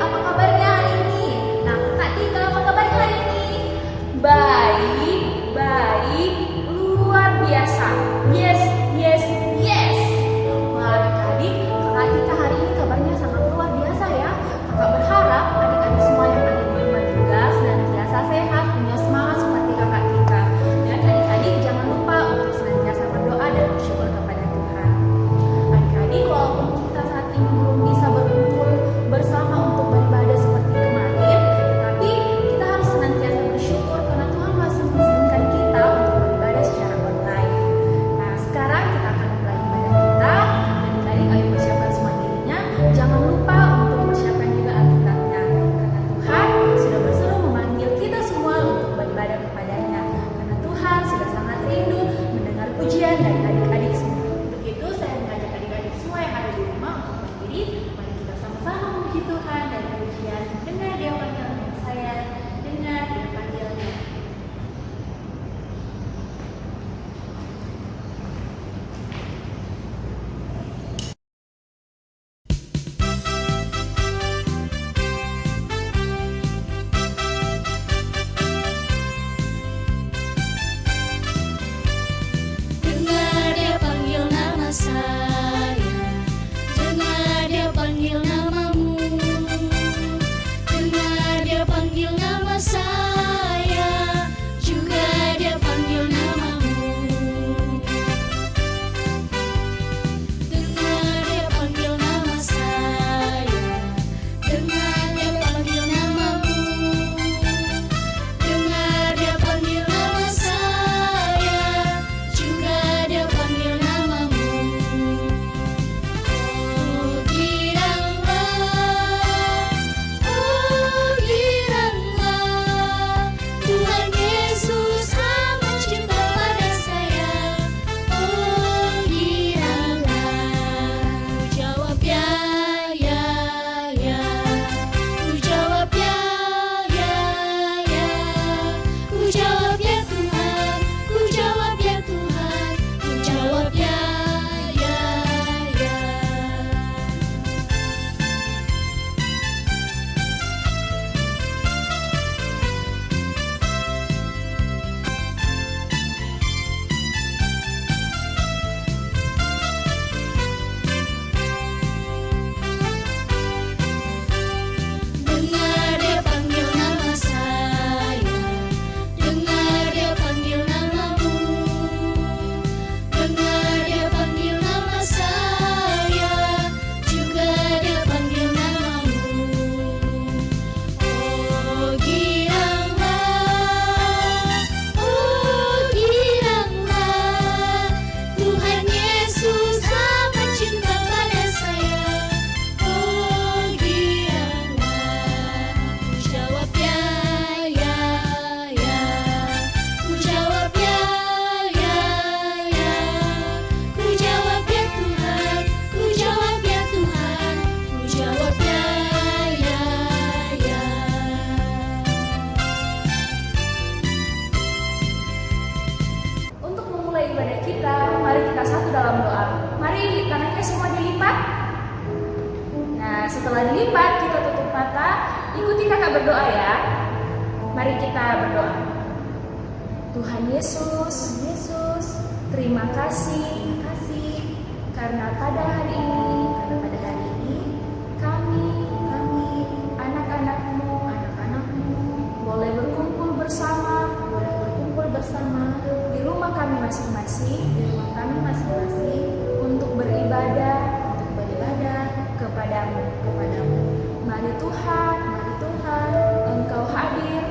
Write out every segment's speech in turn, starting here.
apa kabarnya hari ini? Nah, Kak Tika, apa kabarnya hari ini? Baik, baik, luar biasa. Yes, yes, yes. Wah, adik-adik, Kak Tika hari ini kabarnya sangat luar biasa ya. Kakak berharap adik-adik semua yang ada di rumah juga senantiasa sehat, punya semangat seperti Kakak Tika. Dan adik-adik jangan lupa untuk senantiasa berdoa dan bersyukur kepada Tuhan. Adik-adik, walaupun kita saat ini belum bisa berkumpul bersama untuk beribadah seperti kemarin, tetapi kita harus senantiasa bersyukur karena Tuhan masih mengizinkan kita untuk beribadah secara online. Nah, sekarang kita akan mulai ibadah kita. Adik-adik, ayo persiapkan semua dirinya. Jangan lupa untuk persiapkan juga Alkitabnya, karena Tuhan sudah berseru memanggil kita semua untuk beribadah kepadanya. Karena Tuhan sudah sangat rindu mendengar pujian dari adik-adik semua. Untuk itu, saya mengajak adik-adik semua yang ada di rumah untuk berdiri. Mari kita sama-sama memuji Tuhan dan pujian. Dengar dia panggil saya, dengar dia panggilnya. Dengar dia panggil nama saya, dengar dia panggil namamu, dengar dia panggil nama saya, juga dia panggil namamu. Dengar dia panggil nama saya, dengar dia panggil namamu, dengar dia panggil nama saya, juga dia panggil namamu. Oh giranglah, Tuhan Yesus amat cinta pada saya. Oh giranglah, ku jawab ya, ya, ya. Ku jawab ya, ya, ya. Ku jawab ya Tuhan, ku jawab ya Tuhan, ku jawab ya, ya, ya. Dengar dia panggil nama saya, dengar dia panggil namamu, dengar dia panggil nama saya, juga dia panggil namamu. Oh giranglah, Tuhan Yesus amat cinta pada saya. Oh giranglah, ku jawab ya, ya, ya. Ku jawab ya, ya, ya. Ku jawab ya Tuhan, ku jawab ya Tuhan, ku jawab ya, ya, ya. Untuk memulai ibadah kita, mari kita satu dalam doa. Mari tangannya semua dilipat. Nah, setelah dilipat, kita tutup mata. Ikuti kakak berdoa ya. Mari kita berdoa. Tuhan Yesus, terima kasih, karena pada hari ini, kami, anak-anakmu, boleh berkumpul bersama di rumah kami masing-masing, untuk beribadah kepadamu. Mari Tuhan, Engkau hadir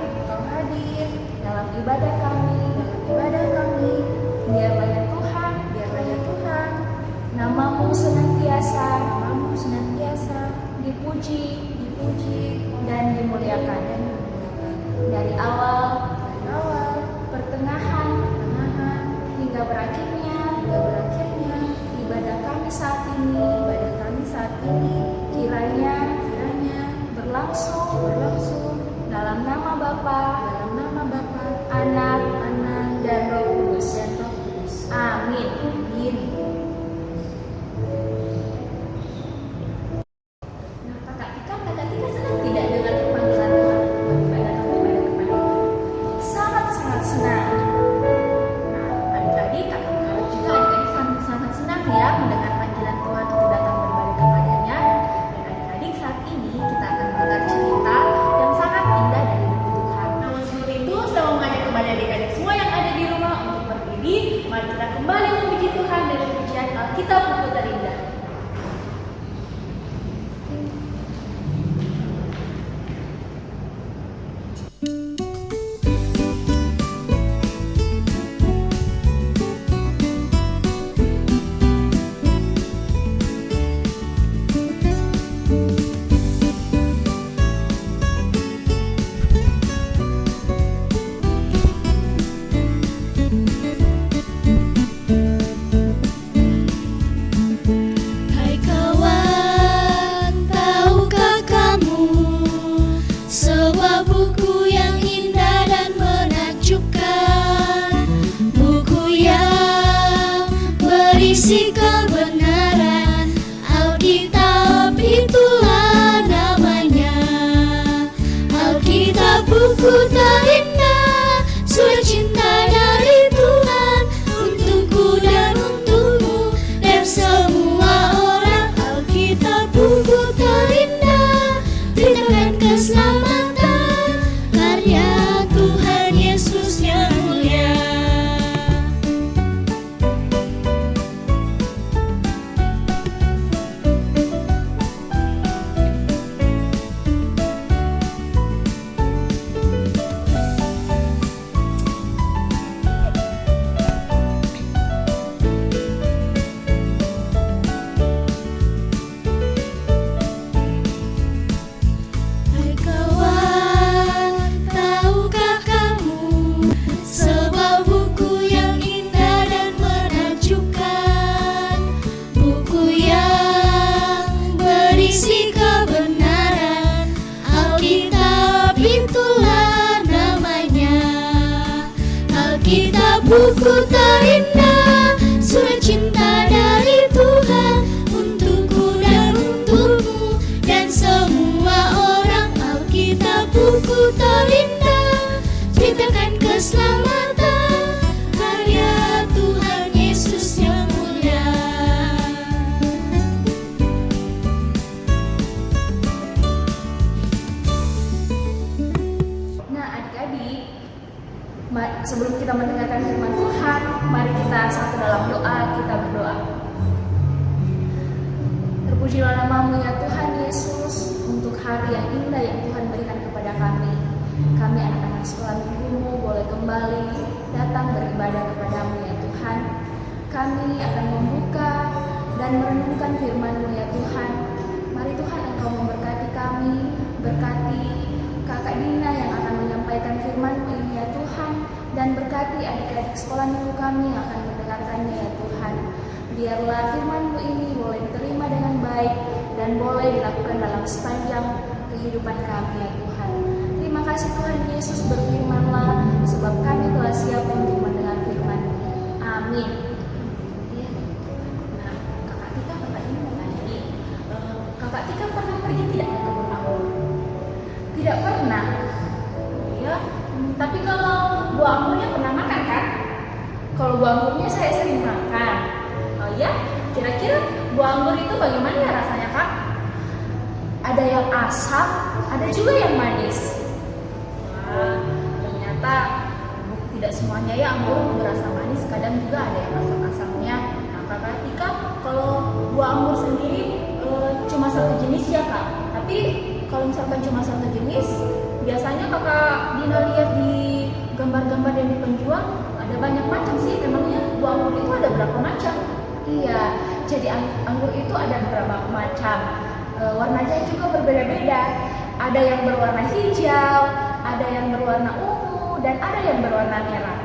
dalam ibadah kami. Biarlah ya Tuhan, namamu senantiasa dipuji dan dimuliakan. Dari awal, pertengahan, hingga berakhirnya ibadah kami saat ini, kiranya berlangsung dalam nama Bapa, Anak, dan Roh Kudus. Amin. Nah, kakak Tika senang buku terindah, surat cinta dari Tuhan untukku dan untukmu dan semua orang. Alkitab buku terindah, beritakan keselamatan, karya Tuhan Yesus yang mulia. Hai kawan, tahukah kamu sebuah buku yang indah dan menakjubkan, buku yang berisi kebenaran. Alkitab itulah namanya. Alkitab buku terindah, surat cinta dari Tuhan untukku dan untukmu dan semua orang. Alkitab buku terindah, ceritakan keselamatan, karya Tuhan Yesus yang mulia. Nah, adik-adik, sebelum kita mendengarkan firman Tuhan, mari kita satu dalam doa, kita berdoa. Terpujilah nama-Mu ya Tuhan Yesus, untuk hari yang indah yang Tuhan berikan kepada kami. Kami anak-anak sekolah minggu-Mu boleh kembali datang beribadah kepada-Mu ya Tuhan. Kami akan membuka dan merenungkan firman-Mu ya Tuhan. Mari Tuhan Engkau memberkati kami, berkati Kakak Dina yang akan menyampaikan firman-Mu ini ya Tuhan, dan berkati adik-adik sekolah minggu kami yang akan mendengarkannya ya Tuhan. Biarlah firman-Mu ini boleh diterima dengan baik dan boleh dilakukan dalam sepanjang kehidupan kami ya Tuhan. Terima kasih Tuhan Yesus, berfirman-Lah sebab kami telah siap untuk mendengar firman-Mu. Amin. Ya. Nah, Kakak Tika, Kakak ini mau nanya nih, Kakak Tika pernah pergi tidak ke kebun anggur? Tidak pernah. Ya, tapi kalau buah anggurnya pernah makan kan? Kalau buah anggurnya saya sering makan. Oh ya, kira-kira buah anggur itu bagaimana ya rasanya Kak? Ada yang asam, ada juga yang manis. Wah, ternyata tidak semuanya ya anggur berasa manis, kadang juga ada yang asam-asamnya. Nah, Kakak Tika, kalau buah anggur sendiri cuma satu jenis ya Kak? Tapi kalau misalkan cuma satu jenis, biasanya Kakak Dina lihat di gambar-gambar yang di penjual ada banyak macam sih. Memangnya buah anggur itu ada berapa macam? Iya, jadi anggur itu ada beberapa macam. Warnanya juga berbeda-beda. Ada yang berwarna hijau, ada yang berwarna ungu, dan ada yang berwarna merah.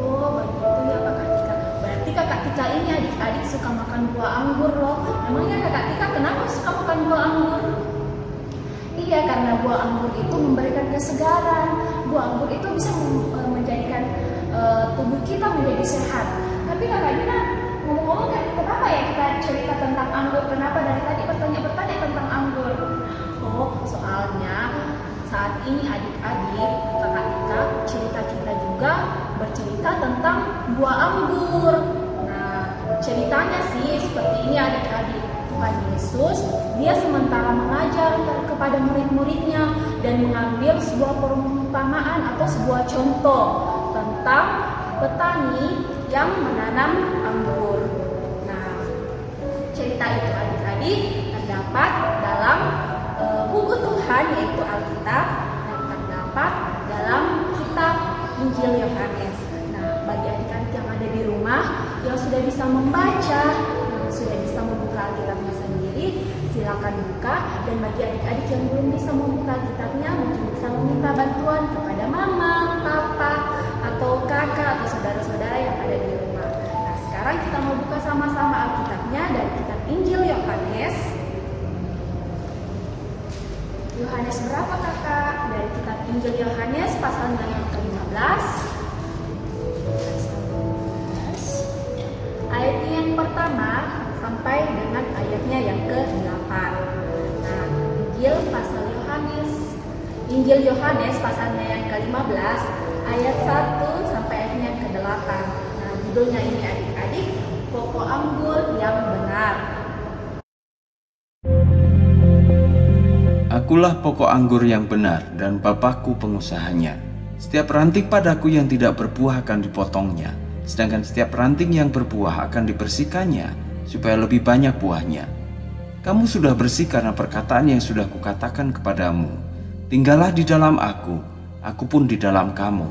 Oh, begitu ya Kakak Tika. Berarti Kakak Tika ini adik-adik suka makan buah anggur loh. Memangnya Kakak Tika kenapa suka makan buah anggur? Iya, karena buah anggur itu memberikan kesegaran. Buah anggur itu bisa menjadikan tubuh kita menjadi sehat. Tapi Kakak Dina, ngomong-ngomong kan, kenapa ya kita cerita tentang anggur? Kenapa dari tadi bertanya-bertanya tentang anggur? Oh, soalnya saat ini adik-adik Kakak Tika cerita-cerita juga bercerita tentang buah anggur. Nah, ceritanya sih seperti ini adik-adik. Tuhan Yesus, dia sementara mengajar kepada murid-muridnya dan mengambil sebuah perumpamaan atau sebuah contoh tentang petani yang menanam anggur. Nah, cerita itu adik-adik terdapat dalam buku Tuhan yaitu Alkitab dan terdapat dalam kitab Injil Yohanes. Nah, bagi adik-adik yang ada di rumah yang sudah bisa membaca, yang sudah bisa membuka Alkitabnya sendiri, silakan buka. Dan bagi adik-adik yang belum bisa membuka Alkitabnya, mungkin bisa meminta bantuan kepada mama, papa, atau kakak atau saudara-saudara yang ada di rumah. Nah, sekarang kita mau buka sama-sama Alkitabnya dari kitab Injil Yohanes. Yohanes berapa kakak? Dari kitab Injil Yohanes pasalnya yang ke-15. Ayatnya yang pertama sampai dengan ayatnya yang ke-8. Nah, Injil pasal Yohanes Injil Yohanes pasalnya yang ke-15 ayat 1 sampai ayatnya yang ke-8. Nah, judulnya ini adik-adik, pokok anggur yang benar. Akulah pokok anggur yang benar dan Bapakku pengusahanya. Setiap ranting padaku yang tidak berbuah akan dipotongnya, sedangkan setiap ranting yang berbuah akan dibersihkannya, supaya lebih banyak buahnya. Kamu sudah bersih karena perkataan yang sudah kukatakan kepadamu. Tinggallah di dalam aku pun di dalam kamu.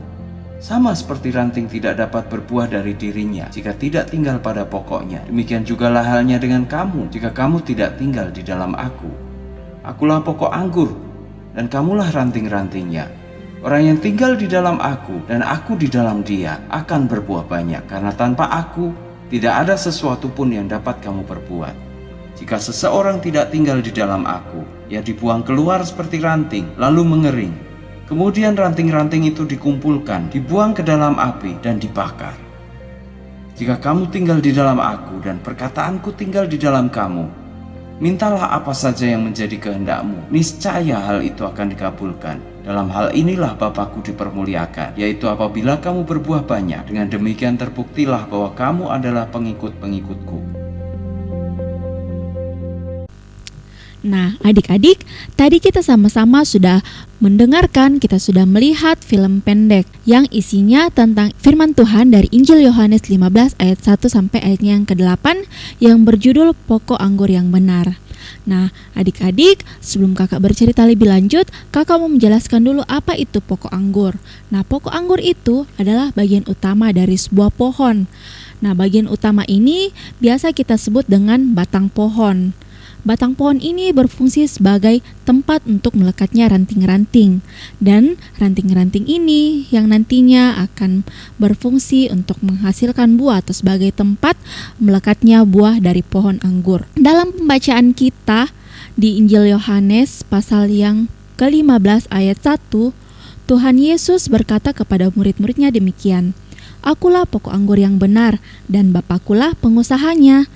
Sama seperti ranting tidak dapat berbuah dari dirinya jika tidak tinggal pada pokoknya, demikian jugalah halnya dengan kamu jika kamu tidak tinggal di dalam aku. Akulah pokok anggur, dan kamulah ranting-rantingnya. Orang yang tinggal di dalam aku dan aku di dalam dia akan berbuah banyak, karena tanpa aku tidak ada sesuatu pun yang dapat kamu perbuat. Jika seseorang tidak tinggal di dalam aku, ia dibuang keluar seperti ranting, lalu mengering. Kemudian ranting-ranting itu dikumpulkan, dibuang ke dalam api dan dibakar. Jika kamu tinggal di dalam aku dan perkataanku tinggal di dalam kamu, mintalah apa saja yang menjadi kehendakmu, niscaya hal itu akan dikabulkan. Dalam hal inilah Bapakku dipermuliakan, yaitu apabila kamu berbuah banyak. Dengan demikian terbuktilah bahwa kamu adalah pengikut-pengikutku. Nah, adik-adik, tadi kita sama-sama sudah mendengarkan, kita sudah melihat film pendek yang isinya tentang firman Tuhan dari Injil Yohanes 15 ayat 1 sampai ayatnya yang ke-8 yang berjudul Pokok Anggur yang Benar. Nah, adik-adik, sebelum kakak bercerita lebih lanjut, kakak mau menjelaskan dulu apa itu pokok anggur. Nah, pokok anggur itu adalah bagian utama dari sebuah pohon. Nah, bagian utama ini biasa kita sebut dengan batang pohon. Batang pohon ini berfungsi sebagai tempat untuk melekatnya ranting-ranting, dan ranting-ranting ini yang nantinya akan berfungsi untuk menghasilkan buah atau sebagai tempat melekatnya buah dari pohon anggur. Dalam pembacaan kita di Injil Yohanes pasal yang ke-15 ayat 1, Tuhan Yesus berkata kepada murid-muridnya demikian, "Akulah pokok anggur yang benar dan Bapakkulah pengusahanya."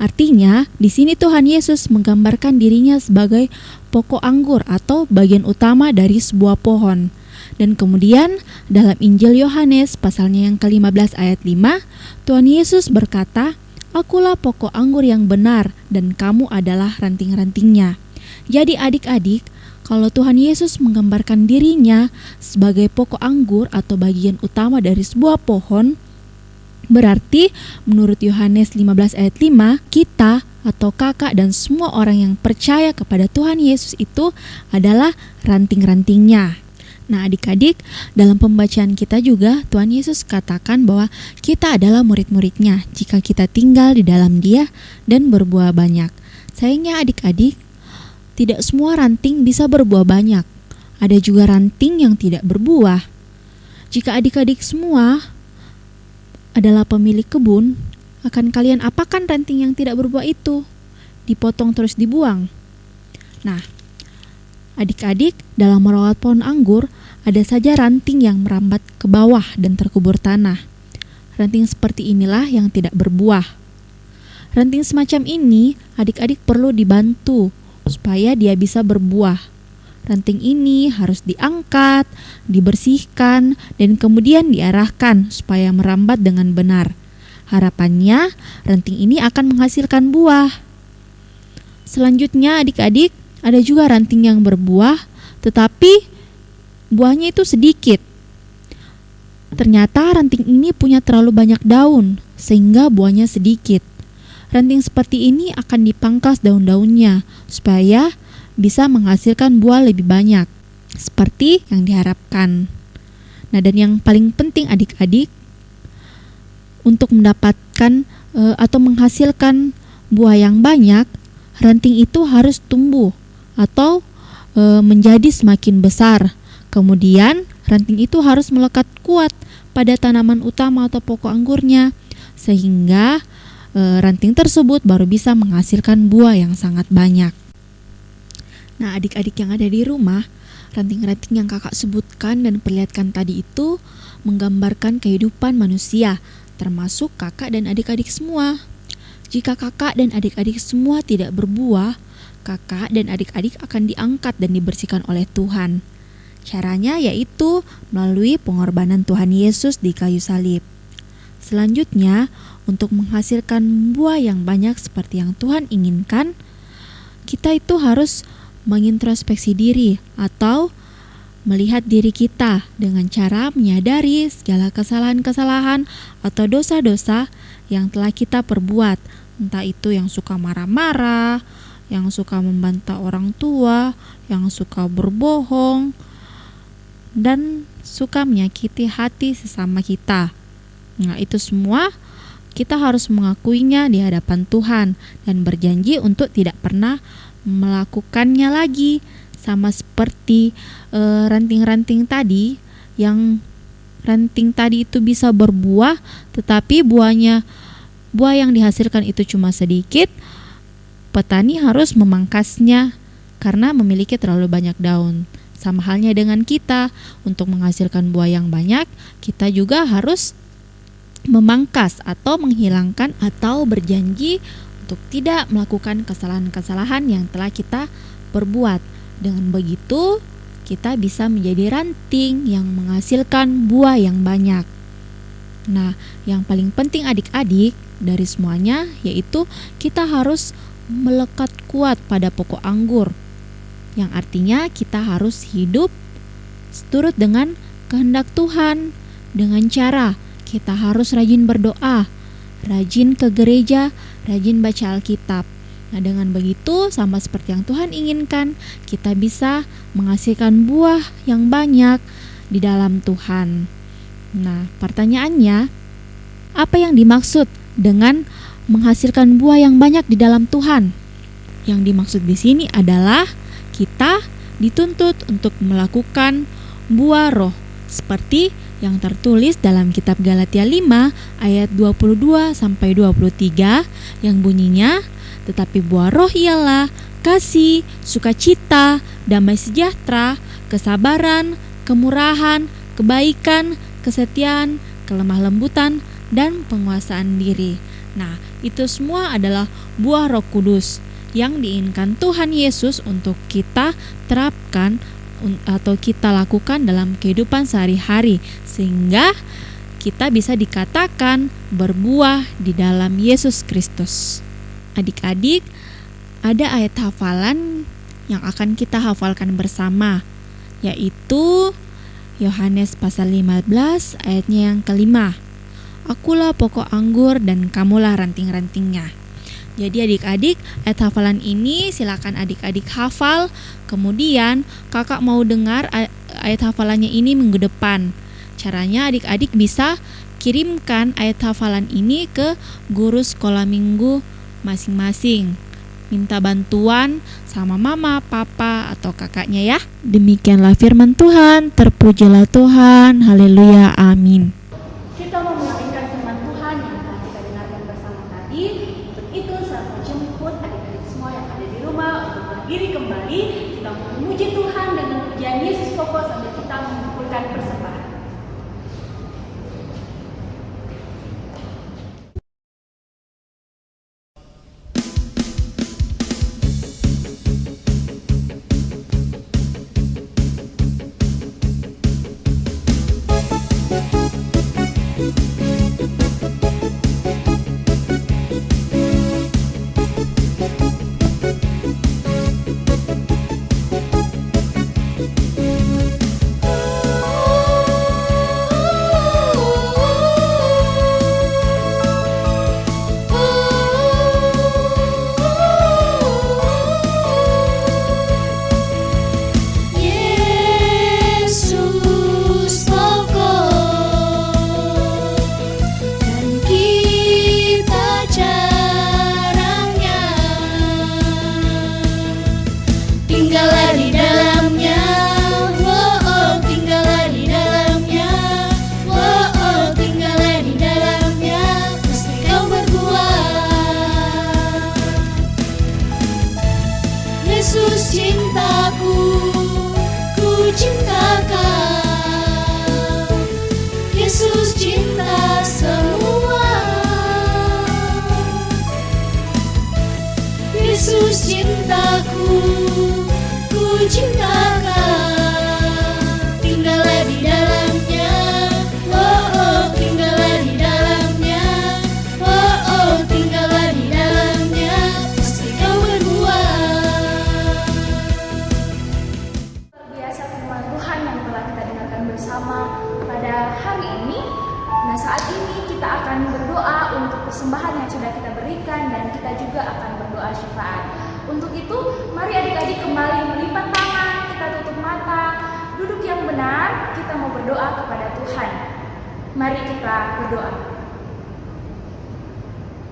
Artinya, di sini Tuhan Yesus menggambarkan dirinya sebagai pokok anggur atau bagian utama dari sebuah pohon. Dan kemudian dalam Injil Yohanes pasalnya yang ke-15 ayat 5, Tuhan Yesus berkata, "Akulah pokok anggur yang benar dan kamu adalah ranting-rantingnya." Jadi adik-adik, kalau Tuhan Yesus menggambarkan dirinya sebagai pokok anggur atau bagian utama dari sebuah pohon, berarti menurut Yohanes 15 ayat 5, kita atau kakak dan semua orang yang percaya kepada Tuhan Yesus itu adalah ranting-rantingnya. Nah, adik-adik, dalam pembacaan kita juga Tuhan Yesus katakan bahwa kita adalah murid-muridnya jika kita tinggal di dalam Dia dan berbuah banyak. Sayangnya adik-adik, tidak semua ranting bisa berbuah banyak. Ada juga ranting yang tidak berbuah. Jika adik-adik semua adalah pemilik kebun, akan kalian apakan ranting yang tidak berbuah itu? Dipotong terus dibuang? Nah, adik-adik, dalam merawat pohon anggur, ada saja ranting yang merambat ke bawah dan terkubur tanah. Ranting seperti inilah yang tidak berbuah. Ranting semacam ini, adik-adik perlu dibantu supaya dia bisa berbuah. Ranting ini harus diangkat, dibersihkan, dan kemudian diarahkan supaya merambat dengan benar. Harapannya, ranting ini akan menghasilkan buah. Selanjutnya adik-adik, ada juga ranting yang berbuah, tetapi buahnya itu sedikit. Ternyata ranting ini punya terlalu banyak daun, sehingga buahnya sedikit. Ranting seperti ini akan dipangkas daun-daunnya, supaya bisa menghasilkan buah lebih banyak, seperti yang diharapkan. Nah, dan yang paling penting adik-adik, untuk mendapatkan atau menghasilkan buah yang banyak, ranting itu harus tumbuh atau menjadi semakin besar. Kemudian, ranting itu harus melekat kuat pada tanaman utama atau pokok anggurnya, sehingga ranting tersebut baru bisa menghasilkan buah yang sangat banyak. Nah, adik-adik yang ada di rumah, ranting-ranting yang kakak sebutkan dan perlihatkan tadi itu menggambarkan kehidupan manusia, termasuk kakak dan adik-adik semua. Jika kakak dan adik-adik semua tidak berbuah, kakak dan adik-adik akan diangkat dan dibersihkan oleh Tuhan. Caranya yaitu melalui pengorbanan Tuhan Yesus di kayu salib. Selanjutnya, untuk menghasilkan buah yang banyak seperti yang Tuhan inginkan, kita itu harus mengintrospeksi diri atau melihat diri kita dengan cara menyadari segala kesalahan-kesalahan atau dosa-dosa yang telah kita perbuat. Entah itu yang suka marah-marah, yang suka membantah orang tua, yang suka berbohong, dan suka menyakiti hati sesama kita. Nah, itu semua kita harus mengakuinya di hadapan Tuhan dan berjanji untuk tidak pernah melakukannya lagi. Sama seperti ranting-ranting tadi, yang ranting tadi itu bisa berbuah, tetapi buah yang dihasilkan itu cuma sedikit. Petani harus memangkasnya karena memiliki terlalu banyak daun. Sama halnya dengan kita, untuk menghasilkan buah yang banyak, kita juga harus memangkas atau menghilangkan atau berjanji untuk tidak melakukan kesalahan-kesalahan yang telah kita perbuat. Dengan begitu, kita bisa menjadi ranting yang menghasilkan buah yang banyak. Nah, yang paling penting adik-adik dari semuanya yaitu kita harus melekat kuat pada pokok anggur, yang artinya kita harus hidup seturut dengan kehendak Tuhan dengan cara kita harus rajin berdoa, rajin ke gereja, rajin baca Alkitab. Nah, dengan begitu sama seperti yang Tuhan inginkan, kita bisa menghasilkan buah yang banyak di dalam Tuhan. Nah, pertanyaannya, apa yang dimaksud dengan menghasilkan buah yang banyak di dalam Tuhan? Yang dimaksud di sini adalah kita dituntut untuk melakukan buah roh seperti yang tertulis dalam kitab Galatia 5 ayat 22 sampai 23 yang bunyinya, tetapi buah roh ialah kasih, sukacita, damai sejahtera, kesabaran, kemurahan, kebaikan, kesetiaan, kelemah lembutan, dan penguasaan diri. Nah, itu semua adalah buah Roh Kudus yang diinginkan Tuhan Yesus untuk kita terapkan atau kita lakukan dalam kehidupan sehari-hari, sehingga kita bisa dikatakan berbuah di dalam Yesus Kristus. Adik-adik, ada ayat hafalan yang akan kita hafalkan bersama, yaitu Yohanes pasal 15 ayatnya yang kelima. Akulah pokok anggur dan kamulah ranting-rantingnya. Jadi adik-adik, ayat hafalan ini silakan adik-adik hafal. Kemudian kakak mau dengar ayat hafalannya ini minggu depan. Caranya adik-adik bisa kirimkan ayat hafalan ini ke guru sekolah minggu masing-masing. Minta bantuan sama mama, papa, atau kakaknya ya. Demikianlah firman Tuhan, terpujilah Tuhan, haleluya, amin. Kita mau melanjutkan firman Tuhan yang telah kita dengarkan bersama tadi. Untuk itu, saya menjemput adik-adik semua yang ada di rumah untuk berdiri kembali. Kita mau memuji Tuhan dengan pujian Yesus pokok sambil kita mengumpulkan persembahan. Yesus pokok dan kita caranya, tinggallah di dalamnya, oh tinggallah di dalamnya, oh tinggallah di dalamnya, pasti kau berbuah. Yesus cintaku, ku cinta kau. Yesus cinta semua. Yesus cintaku, ku cinta kau. Untuk itu, mari adik-adik kembali melipat tangan, kita tutup mata, duduk yang benar, kita mau berdoa kepada Tuhan. Mari kita berdoa.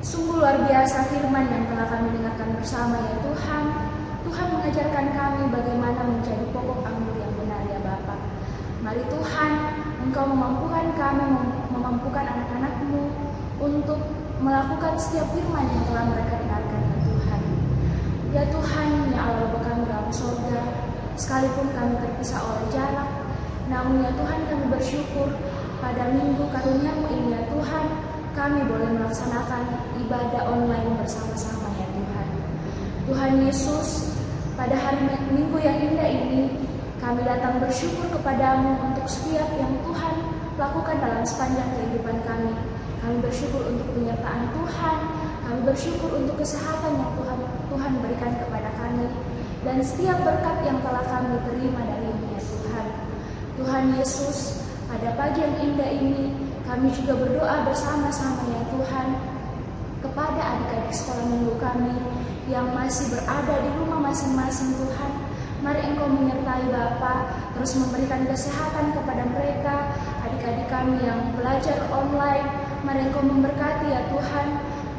Sungguh luar biasa firman yang telah kami dengarkan bersama ya Tuhan. Tuhan mengajarkan kami bagaimana menjadi pokok anggur yang benar ya Bapa. Mari Tuhan, Engkau memampukan kami, memampukan anak-anak-Mu untuk melakukan setiap firman yang telah mereka dengarkan ya Tuhan. Ya Tuhan, ya Allah Bapa kami dalam surga, sekalipun kami terpisah oleh jarak, namun ya Tuhan kami bersyukur pada minggu karunia-Mu ini ya Tuhan, kami boleh melaksanakan ibadah online bersama-sama ya Tuhan. Tuhan Yesus, pada hari Minggu yang indah ini, kami datang bersyukur kepadamu untuk setiap yang Tuhan lakukan dalam sepanjang kehidupan kami. Kami bersyukur untuk penyertaan Tuhan, kami bersyukur untuk kesehatan yang Tuhan berikan kepada kami, dan setiap berkat yang telah kami terima dari-Mu ya Tuhan. Tuhan Yesus, pada pagi yang indah ini, kami juga berdoa bersama-sama ya Tuhan kepada adik-adik sekolah minggu kami yang masih berada di rumah masing-masing Tuhan. Mari Engkau menyertai Bapa, terus memberikan kesehatan kepada mereka, adik-adik kami yang belajar online. Mari Engkau memberkati ya Tuhan,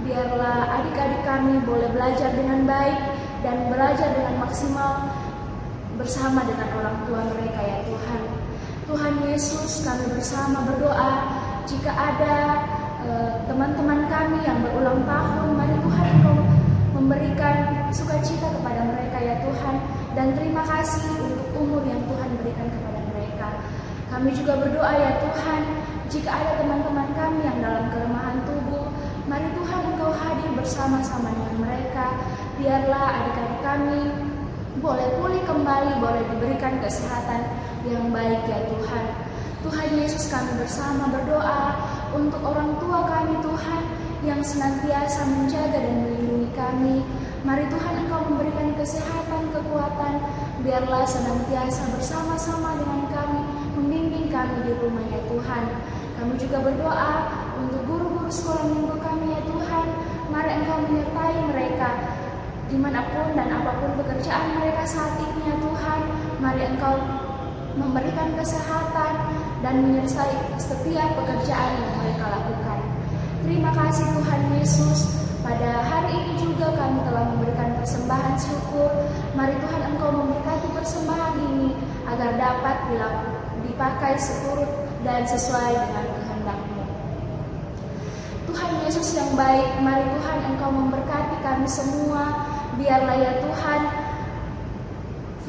biarlah adik-adik kami boleh belajar dengan baik dan belajar dengan maksimal bersama dengan orang tua mereka ya Tuhan. Tuhan Yesus, kami bersama berdoa, jika ada teman-teman kami yang berulang tahun, mari Tuhan Engkau memberikan sukacita kepada mereka ya Tuhan, dan terima kasih untuk umur yang Tuhan berikan kepada mereka. Kami juga berdoa ya Tuhan, jika ada teman-teman kami yang dalam kelemahan tubuh, mari Tuhan Engkau hadir bersama-sama dengan mereka, biarlah adik-adik kami boleh pulih kembali, boleh diberikan kesehatan yang baik ya Tuhan. Tuhan Yesus, kami bersama berdoa untuk orang tua kami Tuhan yang senantiasa menjaga dan melindungi kami. Mari Tuhan Engkau memberikan kesehatan, kekuatan, biarlah senantiasa bersama-sama dengan kami, membimbing kami di rumah ya Tuhan. Kami juga berdoa untuk guru-guru sekolah minggu kami ya Tuhan. Mari Engkau menyertai mereka dimanapun dan apapun pekerjaan mereka saat ini ya Tuhan. Mari Engkau memberikan kesehatan dan menyertai setiap pekerjaan yang mereka lakukan. Terima kasih Tuhan Yesus. Pada hari ini juga kami telah memberikan persembahan syukur. Mari Tuhan Engkau memberkati persembahan ini agar dapat dipakai seturut dan sesuai dengan kehendak-Mu. Tuhan Yesus yang baik, mari Tuhan Engkau memberkati kami semua. Biarlah ya Tuhan,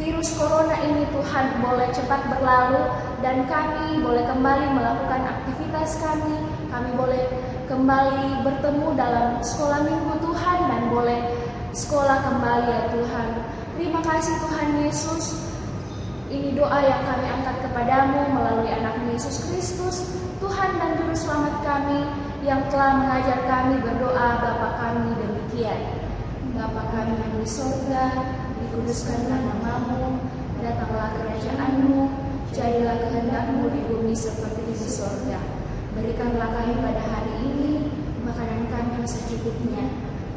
virus corona ini Tuhan boleh cepat berlalu dan kami boleh kembali melakukan aktivitas kami. Kami boleh kembali bertemu dalam sekolah minggu Tuhan dan boleh sekolah kembali ya Tuhan. Terima kasih Tuhan Yesus. Ini doa yang kami angkat kepadamu melalui anak Yesus Kristus, Tuhan dan Juru Selamat kami yang telah mengajar kami berdoa Bapa kami demikian. Bapa kami yang di sorga, dikuduskanlah nama-Mu, datanglah kerajaan-Mu, jadilah kehendak-Mu di bumi seperti di sorga. Berikanlah kami pada hari ini makanan kami yang secukupnya,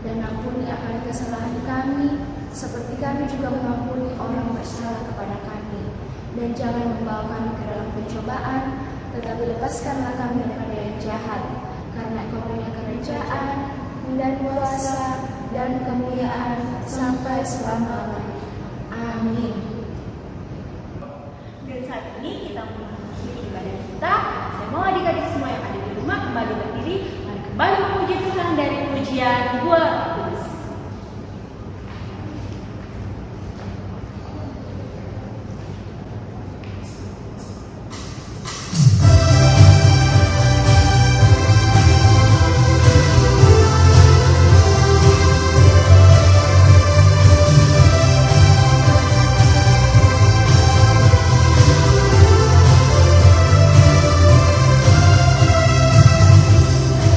dan ampuni akan kesalahan kami, seperti kami juga mengampuni orang bersalah kepada kami. Dan jangan membawa kami ke dalam pencobaan, tetapi lepaskanlah kami daripada yang jahat, karena Engkau punya kerajaan dan kuasa dan kemuliaan sampai selama-lamanya. Amin. Dan saat ini kita mengakhiri ibadah kita. Saya mau adik-adik semua yang ada di rumah kembali berdiri, mari kembali memuji Tuhan dari pujian 2.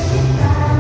Kita akan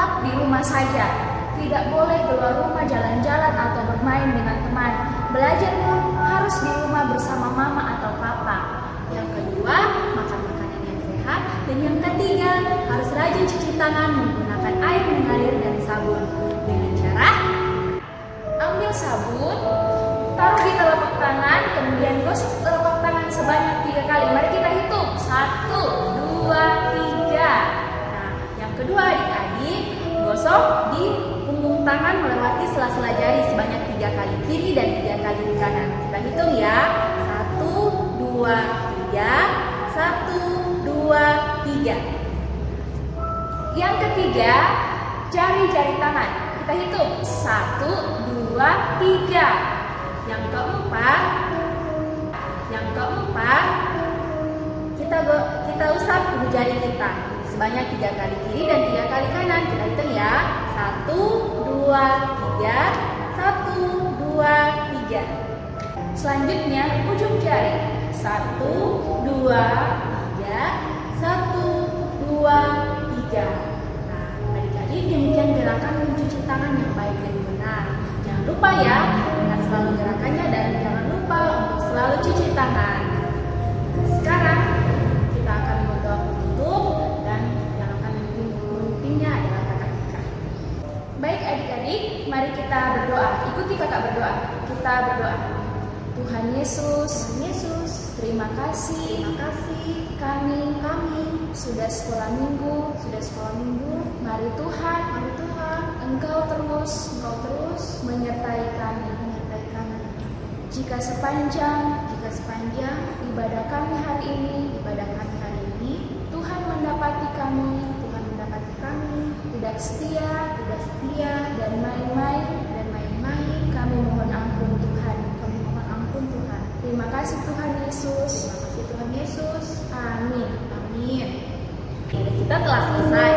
tetap di rumah saja. Tidak boleh keluar rumah jalan-jalan atau bermain dengan teman. Belajar pun harus di rumah bersama mama atau papa. Yang kedua, makan makanan yang sehat. Dan yang ketiga, harus rajin cuci tangan menggunakan air mengalir dan sabun. Dengan cara ambil sabun, taruh di telapak tangan, kemudian gosok telapak tangan sebanyak 3 kali. Mari kita hitung. 1, 2, 3. Nah, yang kedua adik-adik, gosok di punggung tangan melewati sela-sela jari sebanyak 3 kali kiri dan 3 kali di kanan. Kita hitung ya. 1, 2, 3. 1, 2, 3. Yang ketiga, jari-jari tangan. Kita hitung. 1, 2, 3. Yang keempat, kita usap ibu jari kita sebanyak 3 kali kiri dan 3 kali kanan. Kita hitung ya. 1, 2, 3. 1, 2, 3. Selanjutnya ujung jari. 1, 2, 3. 1, 2, 3. Nah, adik-adik, demikian gerakan mencuci tangan yang baik dan benar. Jangan lupa ya, ingat selalu gerakannya dan jangan lupa untuk selalu cuci tangan. Sekarang kita akan berdoa penutup dan yang akan memimpinnya adalah kakak Tika. Baik adik-adik, mari kita berdoa. Ikuti kakak berdoa. Kita berdoa. Tuhan Yesus, terima kasih kami sudah sekolah minggu. Mari Tuhan, Engkau terus menyertai kami. Jika sepanjang ibadah kami hari ini, Tuhan mendapati kami tidak setia dan main-main, kami mohon ampun Tuhan. Terima kasih Tuhan Yesus. Amin. Kita telah selesai.